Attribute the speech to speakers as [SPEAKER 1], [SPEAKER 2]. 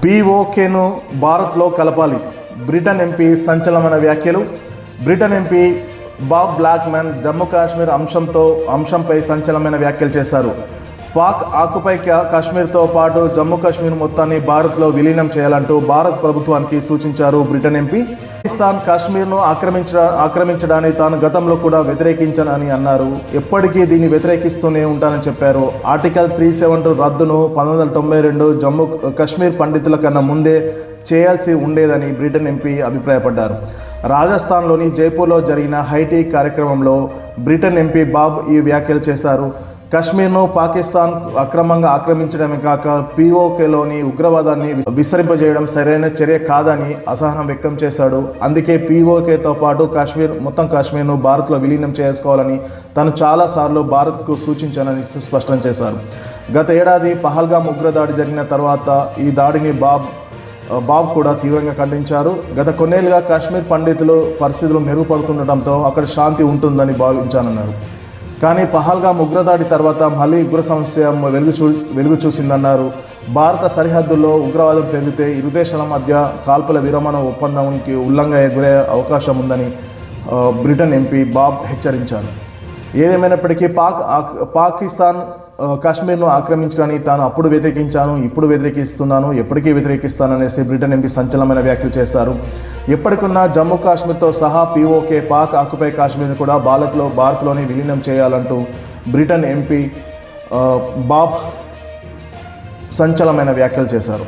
[SPEAKER 1] పీఓకేను భారత్లో కలపాలి. Britain MP సంచలనమైన వ్యాఖ్యలు. Britain MP Bob Blackman Jammu Kashmir అంశంపై సంచలనమైన వ్యాఖ్యలు చేశారు. పాక్ ఆక్యుపై కాశ్మీర్తో పాటు జమ్మూ కాశ్మీర్ మొత్తాన్ని భారత్లో విలీనం చేయాలంటూ భారత ప్రభుత్వానికి సూచించారు బ్రిటన్ ఎంపీ. పాకిస్తాన్ కాశ్మీర్ను ఆక్రమించడాన్ని తాను గతంలో కూడా వ్యతిరేకించానని అన్నారు. ఎప్పటికీ దీన్ని వ్యతిరేకిస్తూనే ఉంటానని చెప్పారు. ఆర్టికల్ 372 రద్దును 1992 జమ్మూ కాశ్మీర్ పండితుల కన్నా ముందే చేయాల్సి ఉండేదని బ్రిటన్ ఎంపీ అభిప్రాయపడ్డారు. రాజస్థాన్లోని జైపూర్లో జరిగిన హైటీ కార్యక్రమంలో బ్రిటన్ ఎంపీ బాబ్ ఈ వ్యాఖ్యలు చేశారు. కాశ్మీర్ను పాకిస్తాన్ అక్రమంగా ఆక్రమించడమే కాక పీఓకేలోని ఉగ్రవాదాన్ని విస్తరింపజేయడం సరైన చర్య కాదని అసహనం వ్యక్తం చేశాడు. అందుకే పీఓకేతో పాటు మొత్తం కాశ్మీర్ను భారత్లో విలీనం చేసుకోవాలని తాను చాలాసార్లు భారత్కు సూచించానని స్పష్టం చేశారు. గత ఏడాది పహల్గామ్ ఉగ్రదాడి జరిగిన తర్వాత ఈ దాడిని బాబ్ కూడా తీవ్రంగా ఖండించారు. గత కొన్నేళ్లుగా కాశ్మీర్ పరిస్థితులు మెరుగుపడుతుండటంతో అక్కడ శాంతి ఉంటుందని భావించానన్నారు. కానీ పహల్గామ్ ఉగ్రదాడి తర్వాత మళ్ళీ ఉగ్ర సమస్య వెలుగు చూసిందన్నారు. భారత సరిహద్దుల్లో ఉగ్రవాదం పెరిగితే ఇరు దేశాల మధ్య కాల్పుల విరమణ ఒప్పందానికి ఉల్లంఘన ఎదురయ్యే అవకాశం ఉందని బ్రిటన్ ఎంపీ బాబ్ హెచ్చరించారు. ఏదేమైనప్పటికీ పాకిస్తాన్ కాశ్మీర్ను ఆక్రమించడాన్ని తాను అప్పుడు వ్యతిరేకించాను, ఇప్పుడు వ్యతిరేకిస్తున్నాను, ఎప్పటికీ వ్యతిరేకిస్తాననేసి బ్రిటన్ ఎంపీ సంచలనమైన వ్యాఖ్యలు చేశారు. ఎప్పటికున్న జమ్మూ కాశ్మీర్తో సహా పీఓకే పాక్ ఆక్యుపై కాశ్మీర్ను కూడా భారత్లోనే విలీనం చేయాలంటూ బ్రిటన్ ఎంపీ బాబ్ సంచలనమైన వ్యాఖ్యలు చేశారు.